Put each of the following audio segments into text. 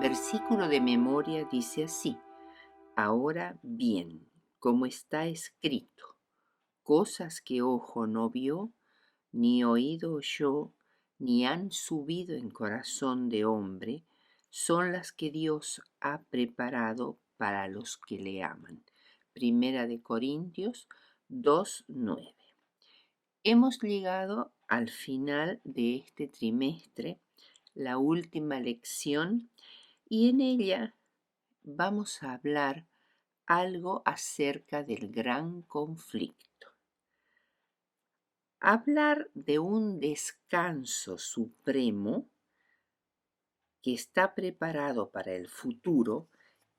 versículo de memoria dice así: Ahora bien, como está escrito, cosas que ojo no vio, ni oído oyó, ni han subido en corazón de hombre, son las que Dios ha preparado para los que le aman. Primera de Corintios 2:9. Hemos llegado al final de este trimestre, la última lección, y en ella vamos a hablar algo acerca del gran conflicto. Hablar de un descanso supremo que está preparado para el futuro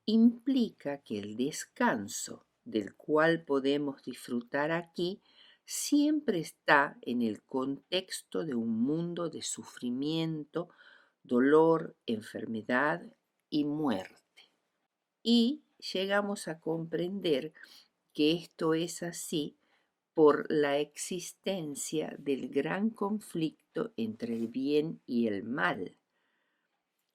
implica que el descanso del cual podemos disfrutar aquí siempre está en el contexto de un mundo de sufrimiento, dolor, enfermedad y muerte. Y llegamos a comprender que esto es así por la existencia del gran conflicto entre el bien y el mal,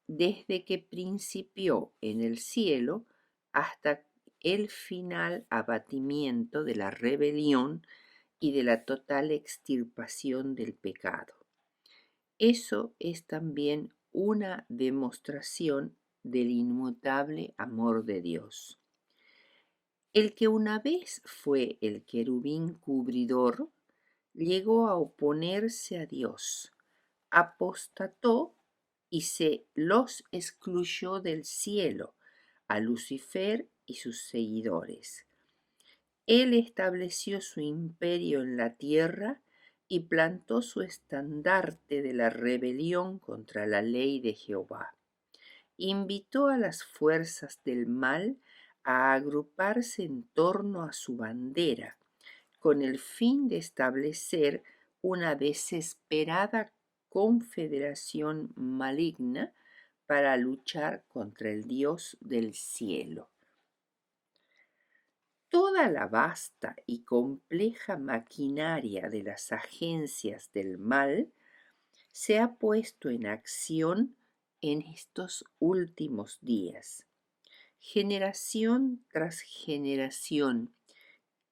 desde que principió en el cielo hasta el final abatimiento de la rebelión y de la total extirpación del pecado. Eso es también una demostración del inmutable amor de Dios. El que una vez fue el querubín cubridor, llegó a oponerse a Dios, apostató y se los excluyó del cielo, a Lucifer y sus seguidores. Él estableció su imperio en la tierra y plantó su estandarte de la rebelión contra la ley de Jehová. Invitó a las fuerzas del mal a agruparse en torno a su bandera, con el fin de establecer una desesperada confederación maligna para luchar contra el Dios del cielo. Toda la vasta y compleja maquinaria de las agencias del mal se ha puesto en acción en estos últimos días. Generación tras generación,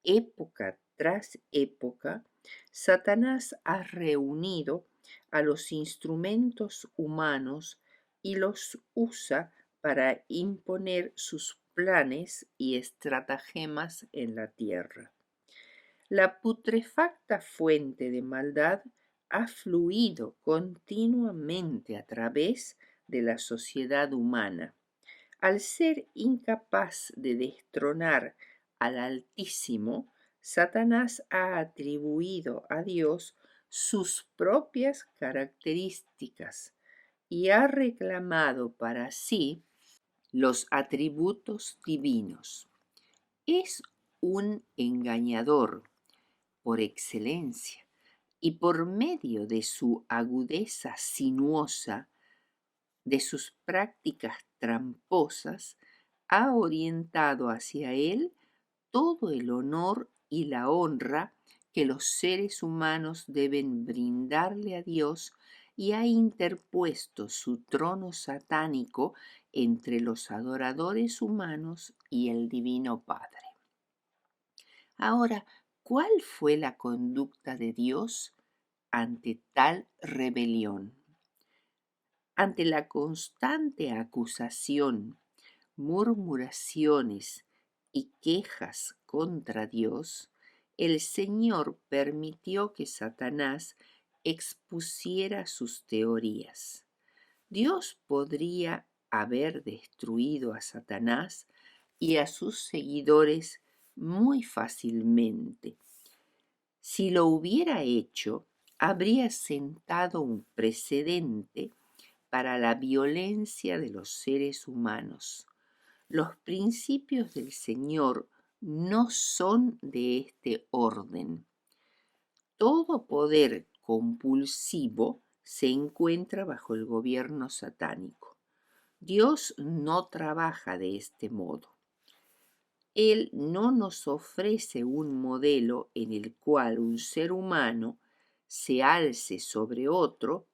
época tras época, Satanás ha reunido a los instrumentos humanos y los usa para imponer sus planes y estratagemas en la tierra. La putrefacta fuente de maldad ha fluido continuamente a través de la sociedad humana. Al ser incapaz de destronar al Altísimo, Satanás ha atribuido a Dios sus propias características y ha reclamado para sí los atributos divinos. Es un engañador por excelencia y por medio de su agudeza sinuosa, de sus prácticas tramposas, ha orientado hacia él todo el honor y la honra que los seres humanos deben brindarle a Dios y ha interpuesto su trono satánico entre los adoradores humanos y el Divino Padre. Ahora, ¿cuál fue la conducta de Dios ante tal rebelión? Ante la constante acusación, murmuraciones y quejas contra Dios, el Señor permitió que Satanás expusiera sus teorías. Dios podría haber destruido a Satanás y a sus seguidores muy fácilmente. Si lo hubiera hecho, habría sentado un precedente para la violencia de los seres humanos. Los principios del Señor no son de este orden. Todo poder compulsivo se encuentra bajo el gobierno satánico. Dios no trabaja de este modo. Él no nos ofrece un modelo en el cual un ser humano se alce sobre otro,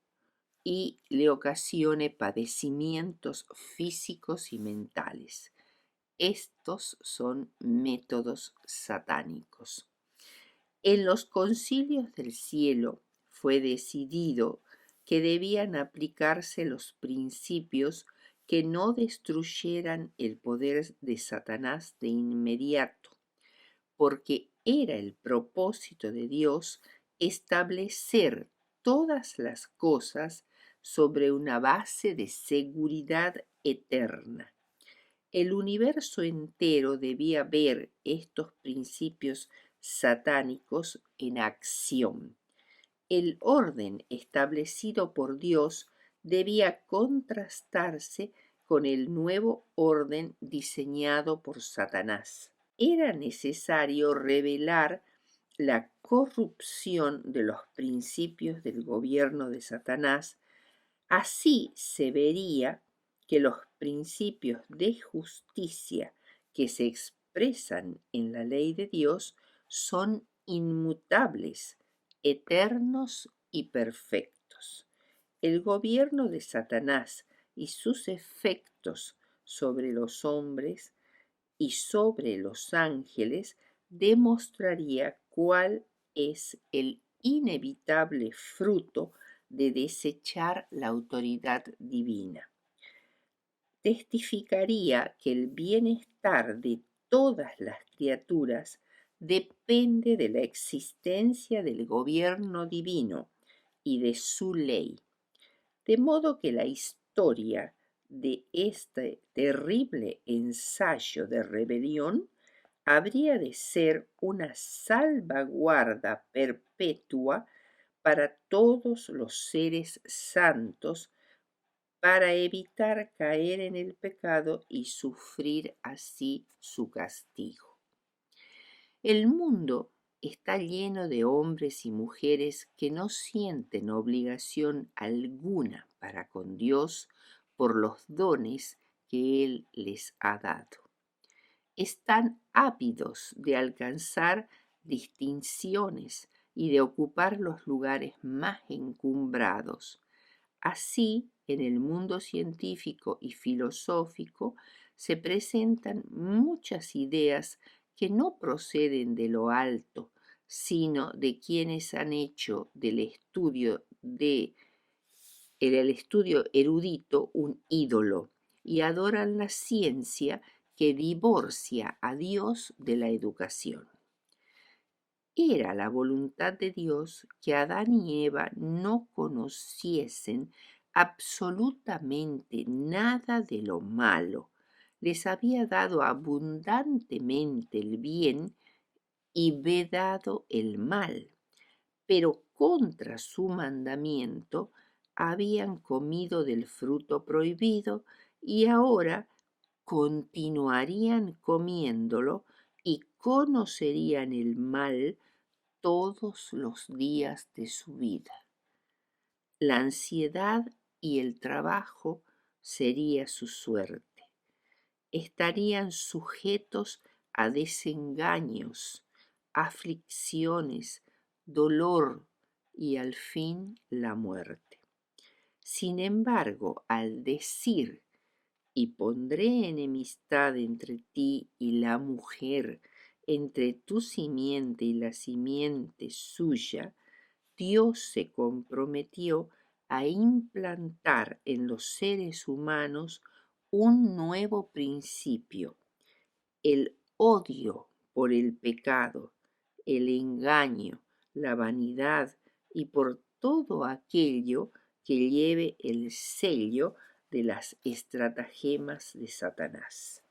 y le ocasione padecimientos físicos y mentales. Estos son métodos satánicos. En los concilios del cielo fue decidido que debían aplicarse los principios que no destruyeran el poder de Satanás de inmediato, porque era el propósito de Dios establecer todas las cosas sobre una base de seguridad eterna. El universo entero debía ver estos principios satánicos en acción. El orden establecido por Dios debía contrastarse con el nuevo orden diseñado por Satanás. Era necesario revelar la corrupción de los principios del gobierno de Satanás. Así se vería que los principios de justicia que se expresan en la ley de Dios son inmutables, eternos y perfectos. El gobierno de Satanás y sus efectos sobre los hombres y sobre los ángeles demostraría cuál es el inevitable fruto de desechar la autoridad divina. Testificaría que el bienestar de todas las criaturas depende de la existencia del gobierno divino y de su ley, de modo que la historia de este terrible ensayo de rebelión habría de ser una salvaguarda perpetua para todos los seres santos, para evitar caer en el pecado y sufrir así su castigo. El mundo está lleno de hombres y mujeres que no sienten obligación alguna para con Dios por los dones que Él les ha dado. Están ávidos de alcanzar distinciones y de ocupar los lugares más encumbrados. Así, en el mundo científico y filosófico se presentan muchas ideas que no proceden de lo alto, sino de quienes han hecho del estudio el estudio erudito un ídolo y adoran la ciencia que divorcia a Dios de la educación. Era la voluntad de Dios que Adán y Eva no conociesen absolutamente nada de lo malo. Les había dado abundantemente el bien y vedado el mal, pero contra su mandamiento habían comido del fruto prohibido y ahora continuarían comiéndolo y conocerían el mal todos los días de su vida. La ansiedad y el trabajo sería su suerte. Estarían sujetos a desengaños, aflicciones, dolor y al fin la muerte. Sin embargo, al decir, y pondré enemistad entre ti y la mujer, entre tu simiente y la simiente suya, Dios se comprometió a implantar en los seres humanos un nuevo principio, el odio por el pecado, el engaño, la vanidad y por todo aquello que lleve el sello de las estratagemas de Satanás.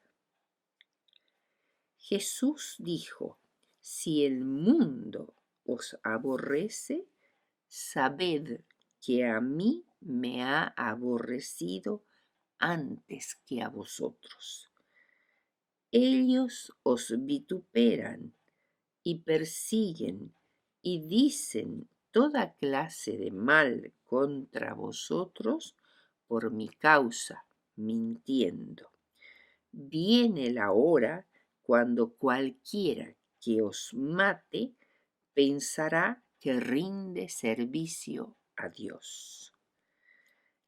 Jesús dijo: si el mundo os aborrece, sabed que a mí me ha aborrecido antes que a vosotros. Ellos os vituperan y persiguen y dicen toda clase de mal contra vosotros por mi causa, mintiendo. Viene la hora cuando cualquiera que os mate pensará que rinde servicio a Dios.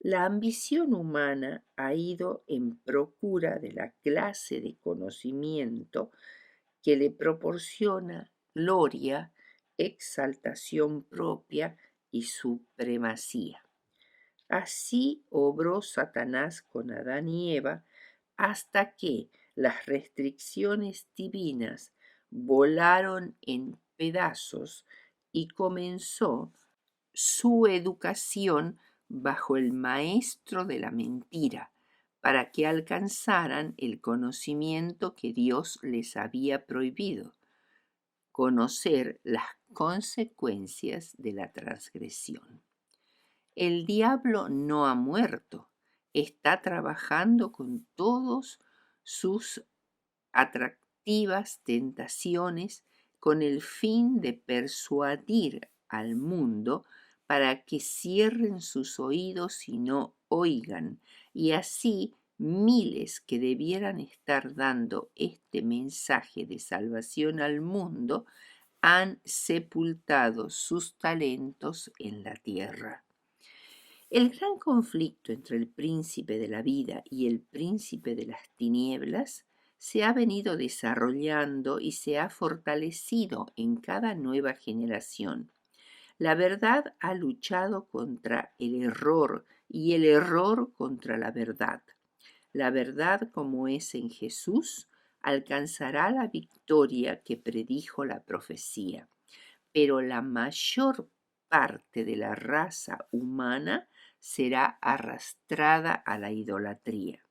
La ambición humana ha ido en procura de la clase de conocimiento que le proporciona gloria, exaltación propia y supremacía. Así obró Satanás con Adán y Eva hasta que las restricciones divinas volaron en pedazos y comenzó su educación bajo el maestro de la mentira, para que alcanzaran el conocimiento que Dios les había prohibido, conocer las consecuencias de la transgresión. El diablo no ha muerto, está trabajando con todos sus atractivas tentaciones con el fin de persuadir al mundo para que cierren sus oídos y no oigan, y así miles que debieran estar dando este mensaje de salvación al mundo han sepultado sus talentos en la tierra. El gran conflicto entre el príncipe de la vida y el príncipe de las tinieblas se ha venido desarrollando y se ha fortalecido en cada nueva generación. La verdad ha luchado contra el error y el error contra la verdad. La verdad, como es en Jesús, alcanzará la victoria que predijo la profecía, pero la mayor parte de la raza humana será arrastrada a la idolatría.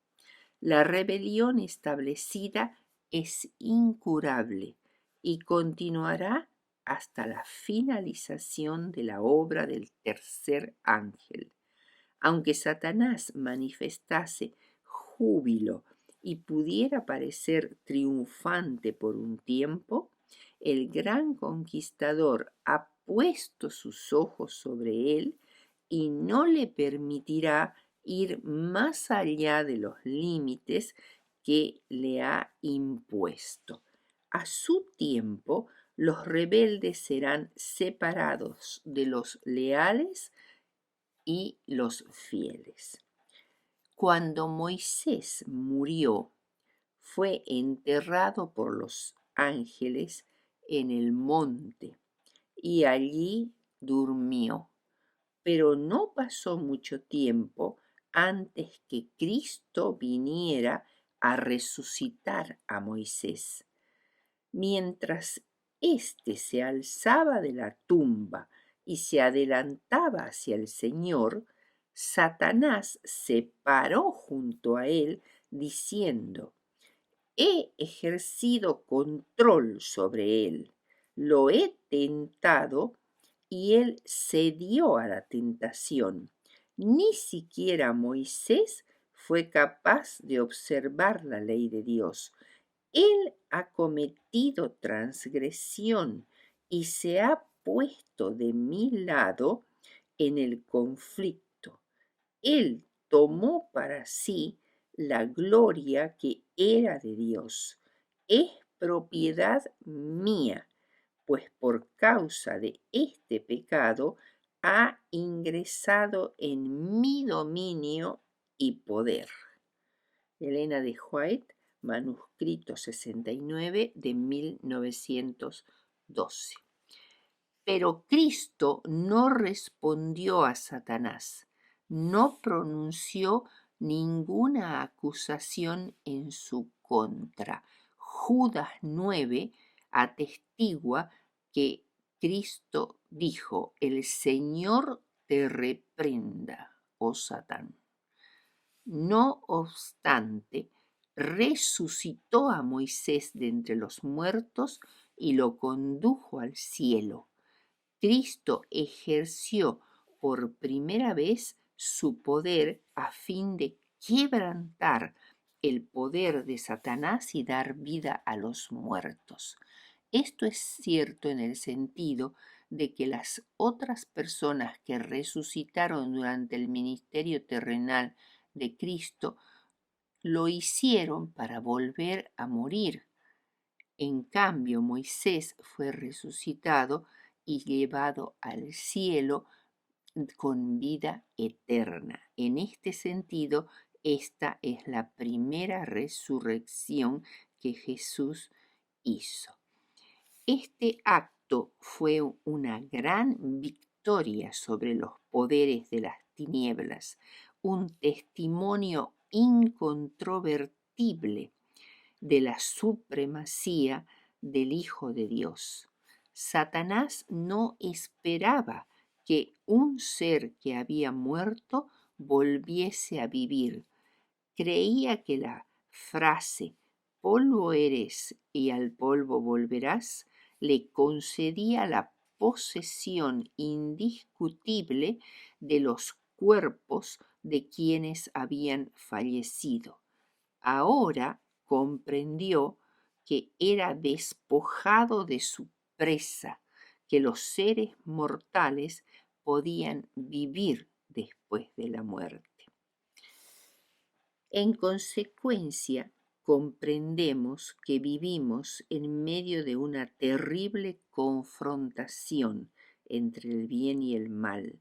La rebelión establecida es incurable y continuará hasta la finalización de la obra del tercer ángel. Aunque Satanás manifestase júbilo y pudiera parecer triunfante por un tiempo, el gran conquistador ha puesto sus ojos sobre él y no le permitirá ir más allá de los límites que le ha impuesto. A su tiempo, los rebeldes serán separados de los leales y los fieles. Cuando Moisés murió, fue enterrado por los ángeles en el monte y allí durmió. Pero no pasó mucho tiempo antes que Cristo viniera a resucitar a Moisés. Mientras éste se alzaba de la tumba y se adelantaba hacia el Señor, Satanás se paró junto a él diciendo: He ejercido control sobre él, lo he tentado y él cedió a la tentación. Ni siquiera Moisés fue capaz de observar la ley de Dios. Él ha cometido transgresión y se ha puesto de mi lado en el conflicto. Él tomó para sí la gloria que era de Dios. Es propiedad mía, pues por causa de este pecado ha ingresado en mi dominio y poder. Elena de White, manuscrito 69 de 1912. Pero Cristo no respondió a Satanás, no pronunció ninguna acusación en su contra. Judas 9 atestigua que Cristo dijo: el Señor te reprenda, oh Satán. No obstante, resucitó a Moisés de entre los muertos y lo condujo al cielo. Cristo ejerció por primera vez su poder a fin de quebrantar el poder de Satanás y dar vida a los muertos. Esto es cierto en el sentido de que las otras personas que resucitaron durante el ministerio terrenal de Cristo lo hicieron para volver a morir. En cambio, Moisés fue resucitado y llevado al cielo con vida eterna. En este sentido, esta es la primera resurrección que Jesús hizo. Este acto fue una gran victoria sobre los poderes de las tinieblas, un testimonio incontrovertible de la supremacía del Hijo de Dios. Satanás no esperaba que un ser que había muerto volviese a vivir. Creía que la frase polvo eres y al polvo volverás le concedía la posesión indiscutible de los cuerpos de quienes habían fallecido. Ahora comprendió que era despojado de su presa, que los seres mortales podían vivir después de la muerte. En consecuencia, comprendemos que vivimos en medio de una terrible confrontación entre el bien y el mal,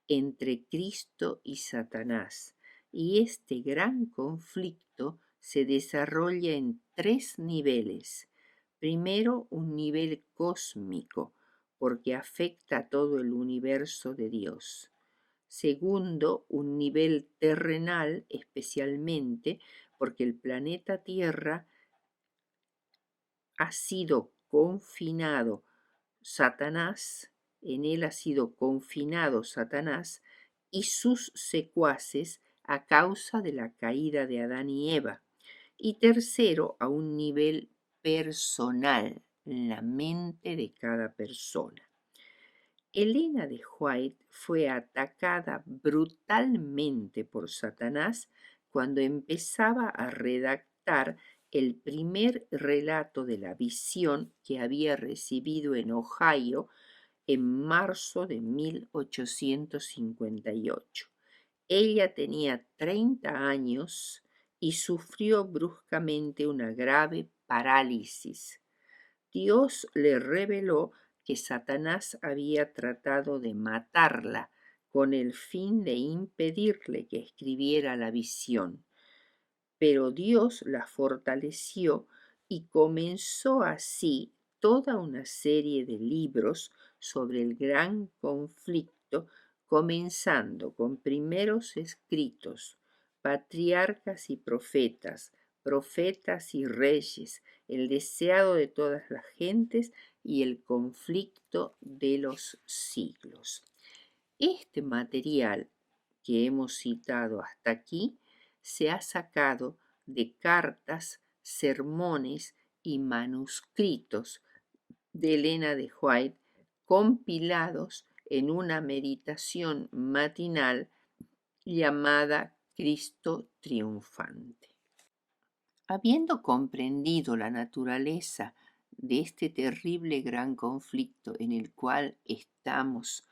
entre Cristo y Satanás, y este gran conflicto se desarrolla en 3 niveles. Primero, un nivel cósmico, porque afecta a todo el universo de Dios. Segundo, un nivel terrenal, especialmente porque el planeta Tierra ha sido confinado Satanás, en él ha sido confinado Satanás y sus secuaces a causa de la caída de Adán y Eva. Y tercero, a un nivel personal, en la mente de cada persona. Elena de White fue atacada brutalmente por Satanás cuando empezaba a redactar el primer relato de la visión que había recibido en Ohio en marzo de 1858. Ella tenía 30 años y sufrió bruscamente una grave parálisis. Dios le reveló que Satanás había tratado de matarla con el fin de impedirle que escribiera la visión. Pero Dios la fortaleció y comenzó así toda una serie de libros sobre el gran conflicto, comenzando con primeros escritos, patriarcas y profetas, profetas y reyes, el deseado de todas las gentes y el conflicto de los siglos. Este material que hemos citado hasta aquí se ha sacado de cartas, sermones y manuscritos de Elena de White compilados en una meditación matinal llamada Cristo triunfante. Habiendo comprendido la naturaleza de este terrible gran conflicto en el cual estamos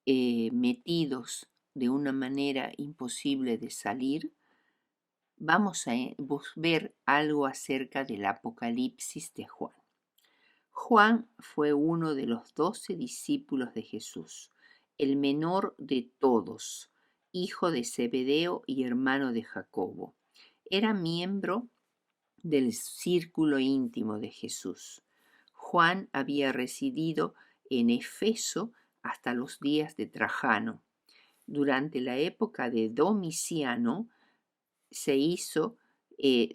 metidos de una manera imposible de salir, vamos a ver algo acerca del Apocalipsis de Juan. Juan fue uno de los 12 discípulos de Jesús, el menor de todos, hijo de Zebedeo y hermano de Jacobo. Era miembro del círculo íntimo de Jesús. Juan había residido en Efeso hasta los días de Trajano. Durante la época de Domiciano se hizo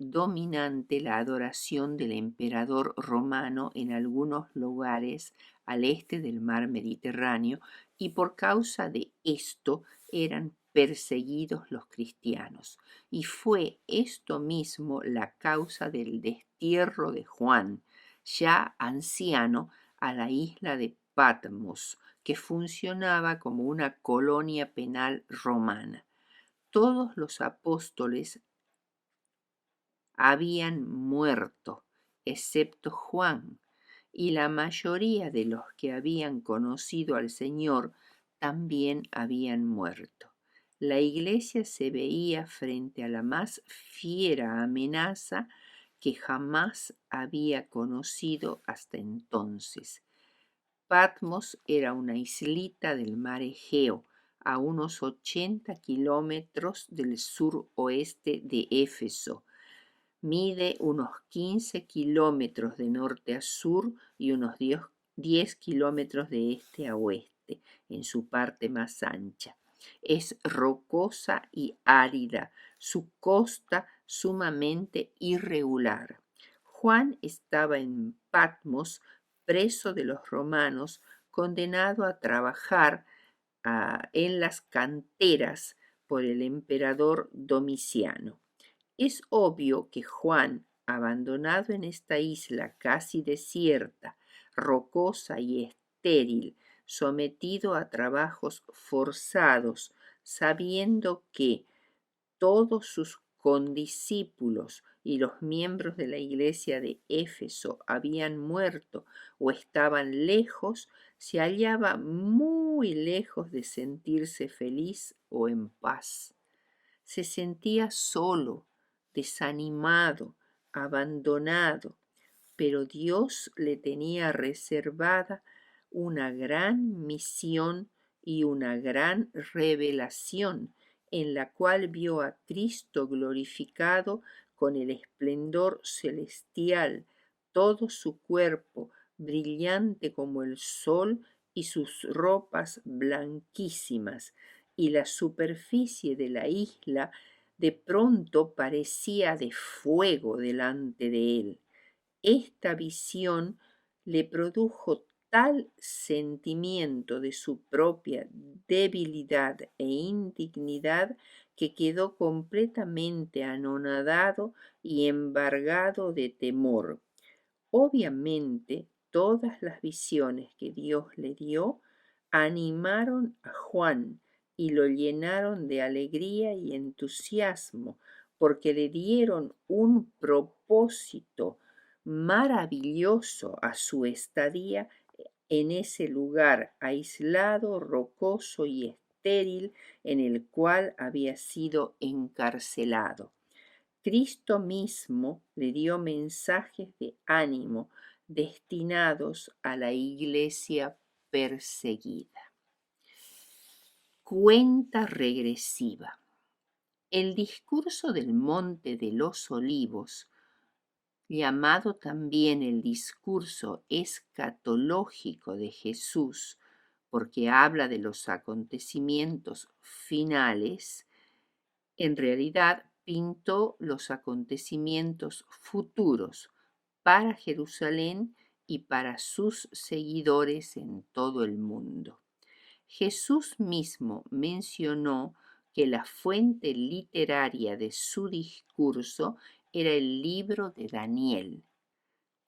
dominante la adoración del emperador romano en algunos lugares al este del mar Mediterráneo y por causa de esto eran perseguidos los cristianos. Y fue esto mismo la causa del destierro de Juan, ya anciano, a la isla de Patmos, que funcionaba como una colonia penal romana. Todos los apóstoles habían muerto, excepto Juan, y la mayoría de los que habían conocido al Señor también habían muerto. La iglesia se veía frente a la más fiera amenaza que jamás había conocido hasta entonces. Patmos era una islita del mar Egeo, a unos 80 kilómetros del suroeste de Éfeso. Mide unos 15 kilómetros de norte a sur y unos 10 kilómetros de este a oeste, en su parte más ancha. Es rocosa y árida, su costa sumamente irregular. Juan estaba en Patmos, preso de los romanos, condenado a trabajar en las canteras por el emperador Domiciano. Es obvio que Juan, abandonado en esta isla casi desierta, rocosa y estéril, sometido a trabajos forzados, sabiendo que todos sus condiscípulos y los miembros de la iglesia de Éfeso habían muerto o estaban lejos, se hallaba muy lejos de sentirse feliz o en paz. Se sentía solo, desanimado, abandonado, pero Dios le tenía reservada una gran misión y una gran revelación en la cual vio a Cristo glorificado con el esplendor celestial, todo su cuerpo brillante como el sol y sus ropas blanquísimas, y la superficie de la isla de pronto parecía de fuego delante de él. Esta visión le produjo tal sentimiento de su propia debilidad e indignidad que quedó completamente anonadado y embargado de temor. Obviamente, todas las visiones que Dios le dio animaron a Juan y lo llenaron de alegría y entusiasmo, porque le dieron un propósito maravilloso a su estadía en ese lugar aislado, rocoso y estéril en el cual había sido encarcelado. Cristo mismo le dio mensajes de ánimo destinados a la iglesia perseguida. Cuenta regresiva. El discurso del Monte de los Olivos, llamado también el discurso escatológico de Jesús, porque habla de los acontecimientos finales, en realidad pintó los acontecimientos futuros para Jerusalén y para sus seguidores en todo el mundo. Jesús mismo mencionó que la fuente literaria de su discurso era el libro de Daniel.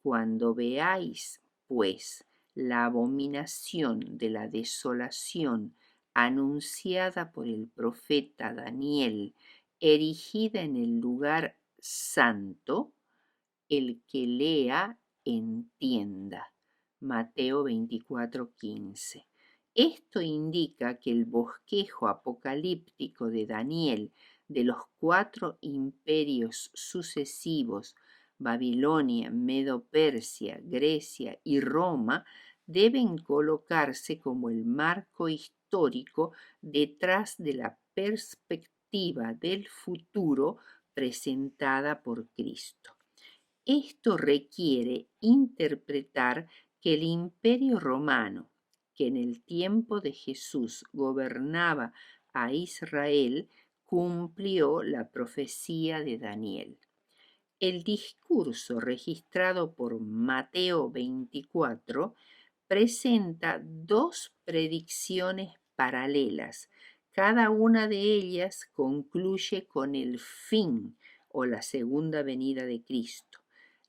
Cuando veáis, pues, la abominación de la desolación anunciada por el profeta Daniel, erigida en el lugar santo, el que lea entienda. Mateo 24:15. Esto indica que el bosquejo apocalíptico de Daniel de los 4 imperios sucesivos, Babilonia, Medo-Persia, Grecia y Roma, deben colocarse como el marco histórico detrás de la perspectiva del futuro presentada por Cristo. Esto requiere interpretar que el Imperio Romano, que en el tiempo de Jesús gobernaba a Israel, cumplió la profecía de Daniel. El discurso registrado por Mateo 24 presenta 2 predicciones paralelas. Cada una de ellas concluye con el fin o la segunda venida de Cristo.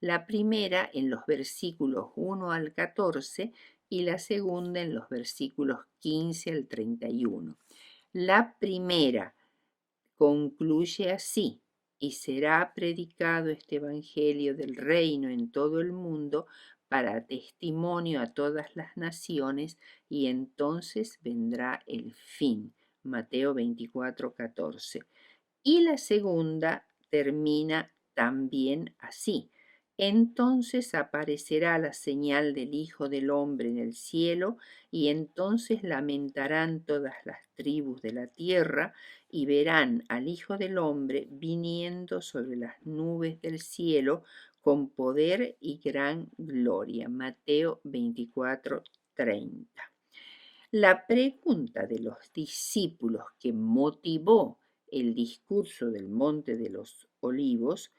La primera en los versículos 1 al 14 y la segunda en los versículos 15 al 31. La primera concluye así: y será predicado este evangelio del reino en todo el mundo para testimonio a todas las naciones, y entonces vendrá el fin. Mateo 24:14. Y la segunda termina también así: Entonces aparecerá la señal del Hijo del Hombre en el cielo, y entonces lamentarán todas las tribus de la tierra, y verán al Hijo del Hombre viniendo sobre las nubes del cielo con poder y gran gloria. Mateo 24:30. La pregunta de los discípulos que motivó el discurso del Monte de los Olivos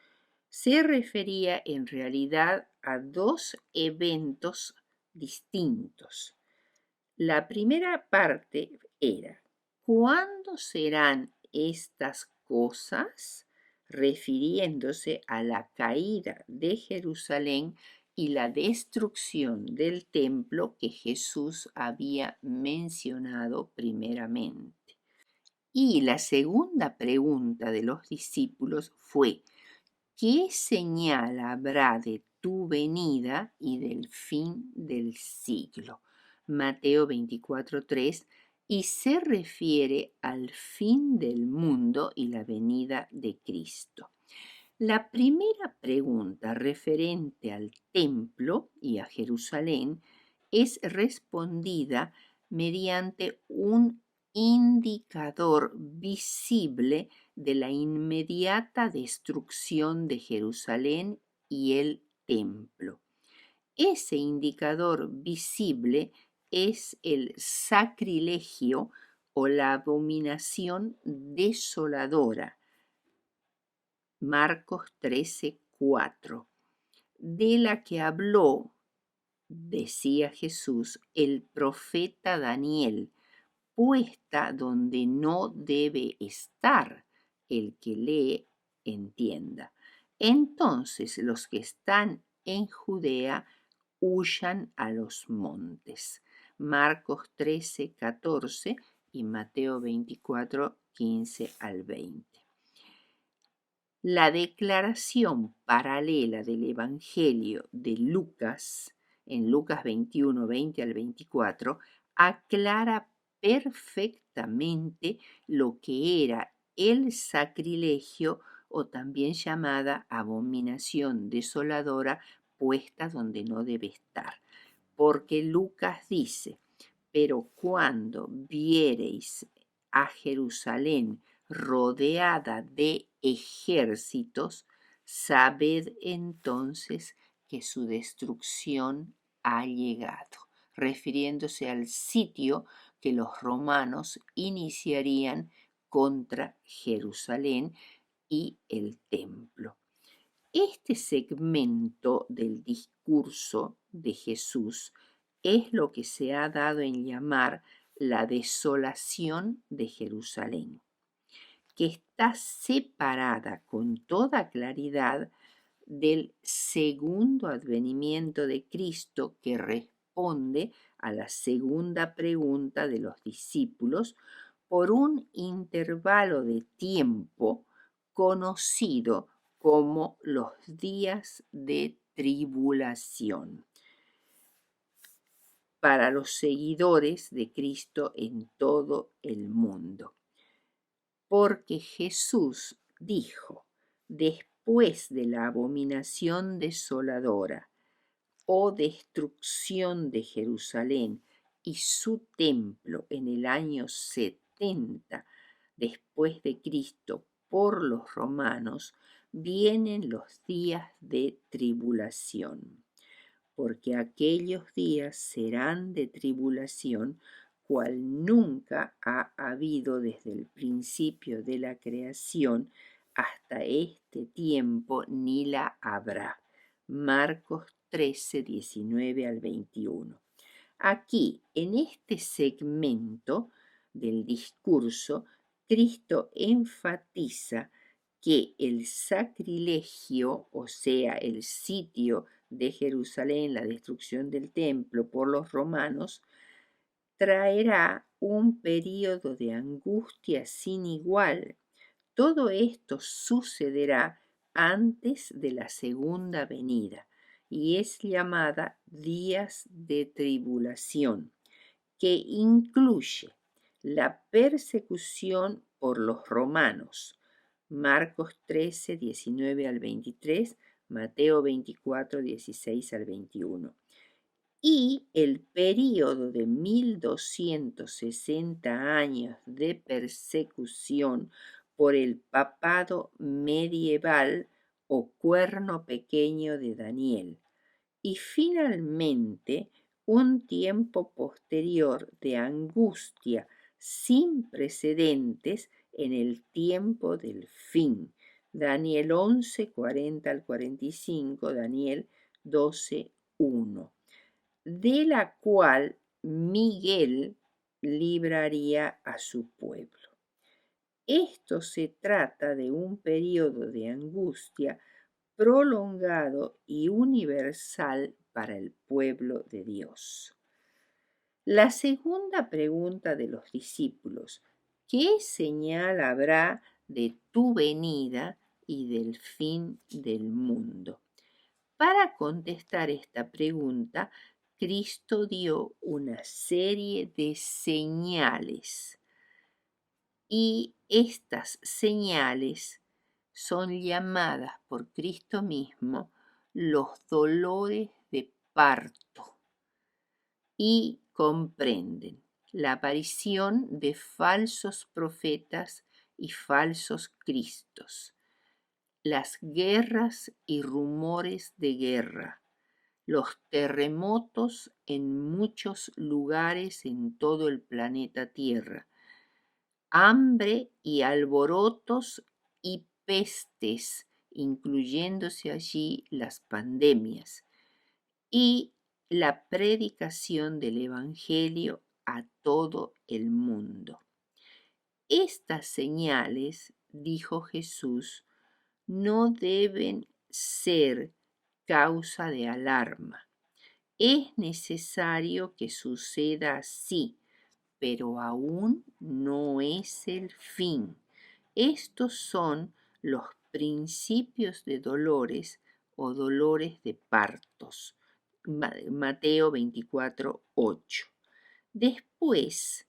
se refería en realidad a dos eventos distintos. La primera parte era: ¿cuándo serán estas cosas? Refiriéndose a la caída de Jerusalén y la destrucción del templo que Jesús había mencionado primeramente. Y la segunda pregunta de los discípulos fue: ¿qué señal habrá de tu venida y del fin del siglo? Mateo 24:3, y se refiere al fin del mundo y la venida de Cristo. La primera pregunta referente al templo y a Jerusalén es respondida mediante un indicador visible de la inmediata destrucción de Jerusalén y el templo. Ese indicador visible es el sacrilegio o la abominación desoladora. Marcos 13:4, de la que habló, decía Jesús, el profeta Daniel, puesta donde no debe estar. El que lee, entienda. Entonces los que están en Judea huyan a los montes. Marcos 13:14 y Mateo 24:15-20. La declaración paralela del Evangelio de Lucas, en Lucas 21:20-24, aclara perfectamente lo que era el sacrilegio, o también llamada abominación desoladora, puesta donde no debe estar. Porque Lucas dice: pero cuando viereis a Jerusalén rodeada de ejércitos, sabed entonces que su destrucción ha llegado, refiriéndose al sitio que los romanos iniciarían contra Jerusalén y el templo. Este segmento del discurso de Jesús es lo que se ha dado en llamar la desolación de Jerusalén, que está separada con toda claridad del segundo advenimiento de Cristo, que responde a la segunda pregunta de los discípulos por un intervalo de tiempo conocido como los días de tribulación para los seguidores de Cristo en todo el mundo. Porque Jesús dijo: después de la abominación desoladora o destrucción de Jerusalén y su templo en el año 70 después de Cristo por los romanos, vienen los días de tribulación, porque aquellos días serán de tribulación, cual nunca ha habido desde el principio de la creación hasta este tiempo, ni la habrá. Marcos 13:19-21. Aquí, en este segmento del discurso, Cristo enfatiza que el sacrilegio, o sea, el sitio de Jerusalén, la destrucción del templo por los romanos, traerá un período de angustia sin igual. Todo esto sucederá antes de la segunda venida y es llamada días de tribulación, que incluye la persecución por los romanos, Marcos 13:19-23, Mateo 24, 16 al 21. Y el período de 1260 años de persecución por el papado medieval o cuerno pequeño de Daniel. Y finalmente un tiempo posterior de angustia sin precedentes en el tiempo del fin. Daniel 11, 40 al 45, Daniel 12, 1, de la cual Miguel libraría a su pueblo. Esto se trata de un periodo de angustia prolongado y universal para el pueblo de Dios. La segunda pregunta de los discípulos: ¿qué señal habrá de tu venida y del fin del mundo? Para contestar esta pregunta, Cristo dio una serie de señales, y estas señales son llamadas por Cristo mismo los dolores de parto, y comprenden la aparición de falsos profetas y falsos cristos, las guerras y rumores de guerra, los terremotos en muchos lugares en todo el planeta Tierra, hambre y alborotos y pestes, incluyéndose allí las pandemias, y la predicación del Evangelio a todo el mundo. Estas señales, dijo Jesús, no deben ser causa de alarma. Es necesario que suceda así, pero aún no es el fin. Estos son los principios de dolores o dolores de partos. Mateo 24, 8. Después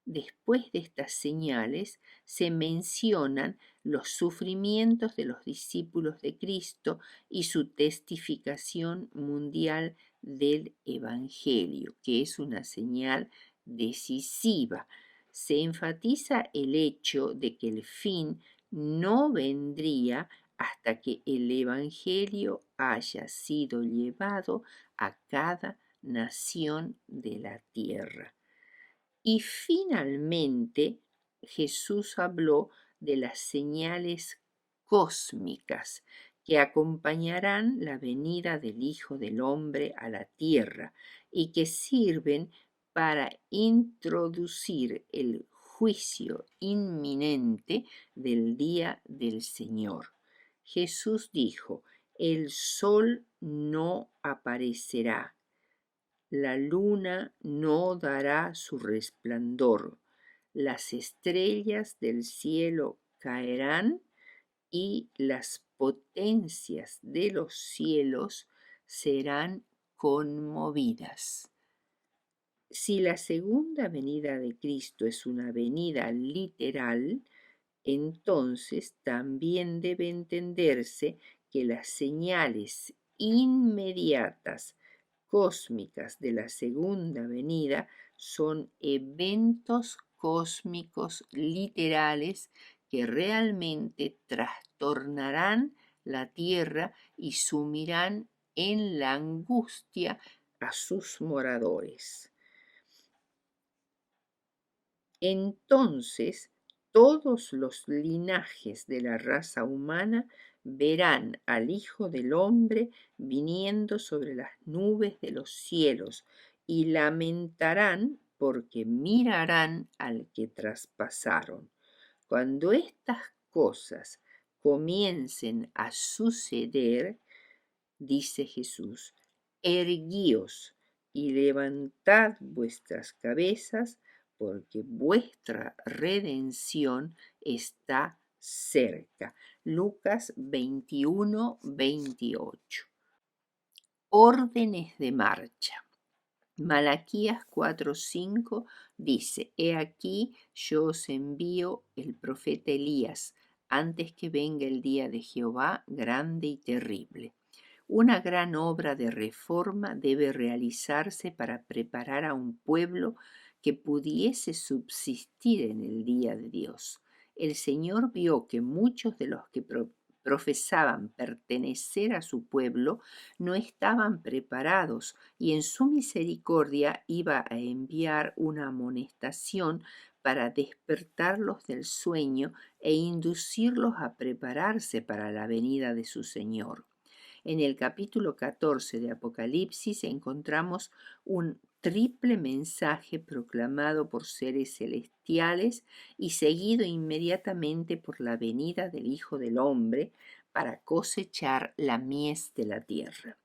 de estas señales, se mencionan los sufrimientos de los discípulos de Cristo y su testificación mundial del Evangelio, que es una señal decisiva. Se enfatiza el hecho de que el fin no vendría hasta que el Evangelio haya sido llevado a cada nación de la tierra. Y finalmente Jesús habló de las señales cósmicas que acompañarán la venida del Hijo del Hombre a la tierra y que sirven para introducir el juicio inminente del día del Señor. Jesús dijo: el sol no aparecerá, la luna no dará su resplandor, las estrellas del cielo caerán y las potencias de los cielos serán conmovidas. Si la segunda venida de Cristo es una venida literal, entonces también debe entenderse que las señales inmediatas cósmicas de la segunda venida son eventos cósmicos literales que realmente trastornarán la tierra y sumirán en la angustia a sus moradores. Entonces, todos los linajes de la raza humana verán al Hijo del Hombre viniendo sobre las nubes de los cielos y lamentarán porque mirarán al que traspasaron. Cuando estas cosas comiencen a suceder, dice Jesús, erguíos y levantad vuestras cabezas, porque vuestra redención está cerca. Lucas 21, 28. Órdenes de marcha. Malaquías 4:5 dice: He aquí, yo os envío el profeta Elías, antes que venga el día de Jehová grande y terrible. Una gran obra de reforma debe realizarse para preparar a un pueblo que pudiese subsistir en el día de Dios. El Señor vio que muchos de los que profesaban pertenecer a su pueblo no estaban preparados y en su misericordia iba a enviar una amonestación para despertarlos del sueño e inducirlos a prepararse para la venida de su Señor. En el capítulo 14 de Apocalipsis encontramos un triple mensaje proclamado por seres celestiales y seguido inmediatamente por la venida del Hijo del Hombre para cosechar la mies de la tierra.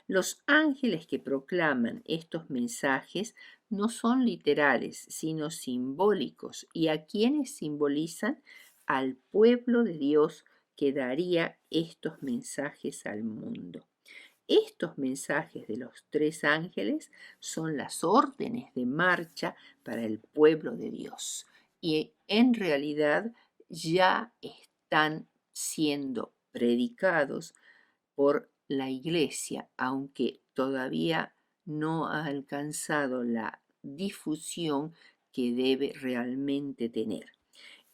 Los ángeles que proclaman estos mensajes no son literales, sino simbólicos, y a quienes simbolizan al pueblo de Dios que daría estos mensajes al mundo. Estos mensajes de los tres ángeles son las órdenes de marcha para el pueblo de Dios y en realidad ya están siendo predicados por la Iglesia, aunque todavía no ha alcanzado la difusión que debe realmente tener.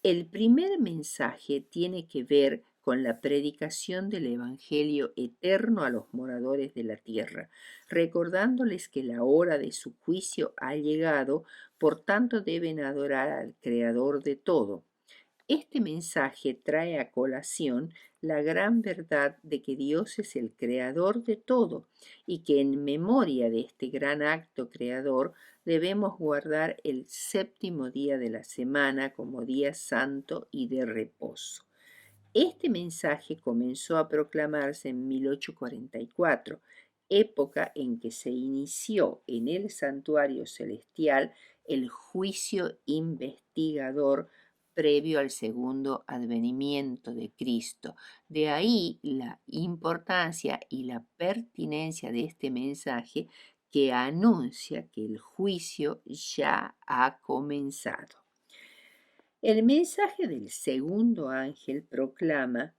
El primer mensaje tiene que ver con la predicación del Evangelio eterno a los moradores de la tierra, recordándoles que la hora de su juicio ha llegado, por tanto deben adorar al Creador de todo. Este mensaje trae a colación la gran verdad de que Dios es el creador de todo y que en memoria de este gran acto creador debemos guardar el séptimo día de la semana como día santo y de reposo. Este mensaje comenzó a proclamarse en 1844, época en que se inició en el santuario celestial el juicio investigador previo al segundo advenimiento de Cristo. De ahí la importancia y la pertinencia de este mensaje que anuncia que el juicio ya ha comenzado. El mensaje del segundo ángel proclama: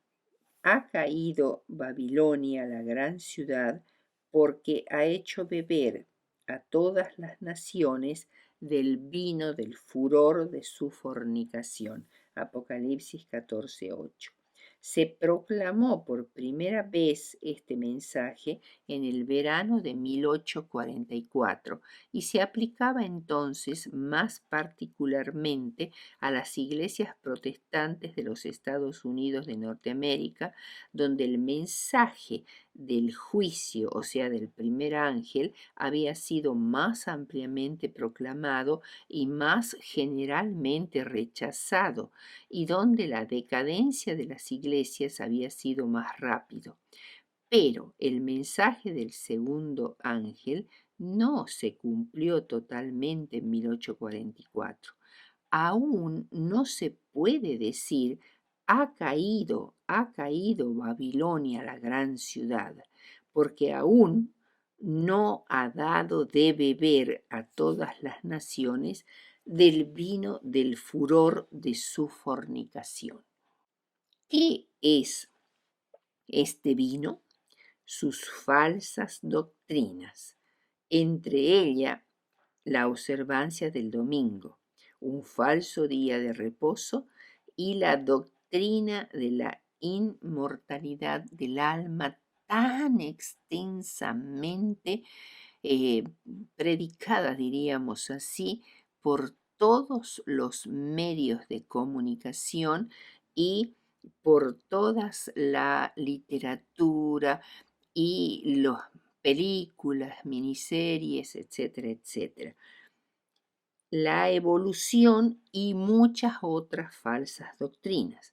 ha caído Babilonia, la gran ciudad, porque ha hecho beber a todas las naciones del vino del furor de su fornicación. Apocalipsis 14:8. Se proclamó por primera vez este mensaje en el verano de 1844 y se aplicaba entonces más particularmente a las iglesias protestantes de los Estados Unidos de Norteamérica, donde el mensaje del juicio, o sea, del primer ángel, había sido más ampliamente proclamado y más generalmente rechazado, y donde la decadencia de las iglesias había sido más rápido. Pero el mensaje del segundo ángel no se cumplió totalmente en 1844. Aún no se puede decir ha caído Babilonia, la gran ciudad, porque aún no ha dado de beber a todas las naciones del vino del furor de su fornicación. ¿Qué es este vino? Sus falsas doctrinas, entre ellas la observancia del domingo, un falso día de reposo, y la doctrina de la inmortalidad del alma tan extensamente predicada, diríamos así, por todos los medios de comunicación y por todas la literatura y las películas, miniseries, etcétera, etcétera. La evolución y muchas otras falsas doctrinas.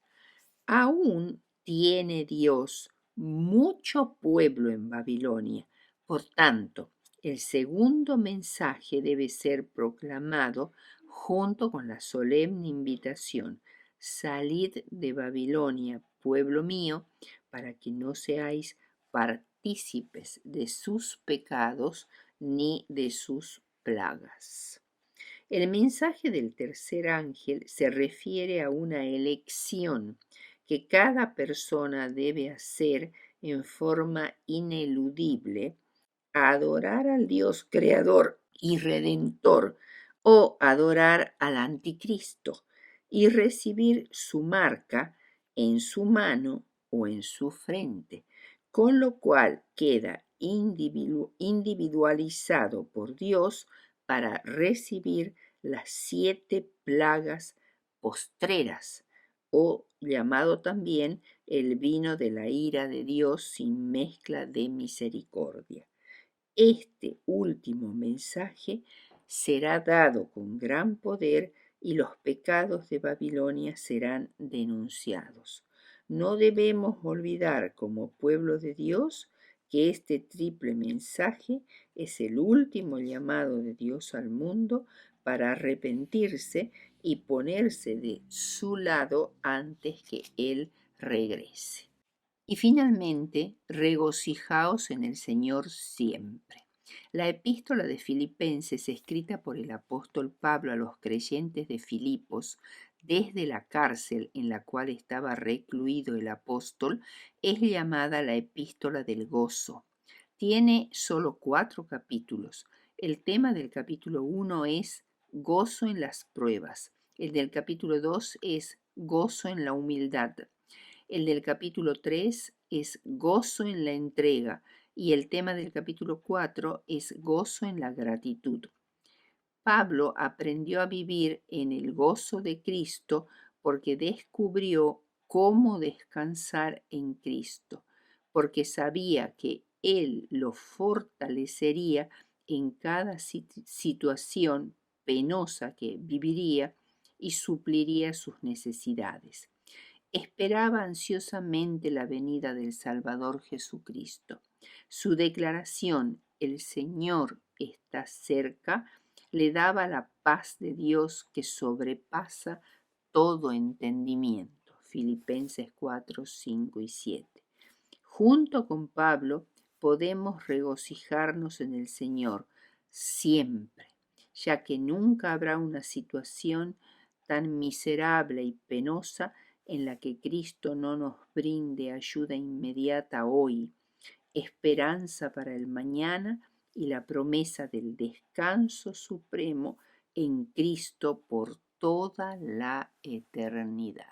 Aún tiene Dios mucho pueblo en Babilonia. Por tanto, el segundo mensaje debe ser proclamado junto con la solemne invitación: salid de Babilonia, pueblo mío, para que no seáis partícipes de sus pecados ni de sus plagas. El mensaje del tercer ángel se refiere a una elección que cada persona debe hacer en forma ineludible a adorar al Dios creador y redentor o adorar al anticristo y recibir su marca en su mano o en su frente, con lo cual queda individualizado por Dios para recibir las 7 plagas postreras, o llamado también el vino de la ira de Dios sin mezcla de misericordia. Este último mensaje será dado con gran poder y los pecados de Babilonia serán denunciados. No debemos olvidar como pueblo de Dios que este triple mensaje es el último llamado de Dios al mundo para arrepentirse y ponerse de su lado antes que Él regrese. Y finalmente, regocijaos en el Señor siempre. La epístola de Filipenses, escrita por el apóstol Pablo a los creyentes de Filipos, desde la cárcel en la cual estaba recluido el apóstol, es llamada la epístola del gozo. Tiene solo 4 capítulos. El tema del capítulo 1 es gozo en las pruebas. El del capítulo 2 es gozo en la humildad. El del capítulo 3 es gozo en la entrega y el tema del capítulo 4 es gozo en la gratitud. Pablo aprendió a vivir en el gozo de Cristo porque descubrió cómo descansar en Cristo, porque sabía que Él lo fortalecería en cada situación penosa que viviría y supliría sus necesidades. Esperaba ansiosamente la venida del Salvador Jesucristo. Su declaración, el Señor está cerca, le daba la paz de Dios que sobrepasa todo entendimiento. Filipenses 4, 5 y 7. Junto con Pablo podemos regocijarnos en el Señor siempre, ya que nunca habrá una situación tan miserable y penosa en la que Cristo no nos brinde ayuda inmediata hoy, esperanza para el mañana y la promesa del descanso supremo en Cristo por toda la eternidad.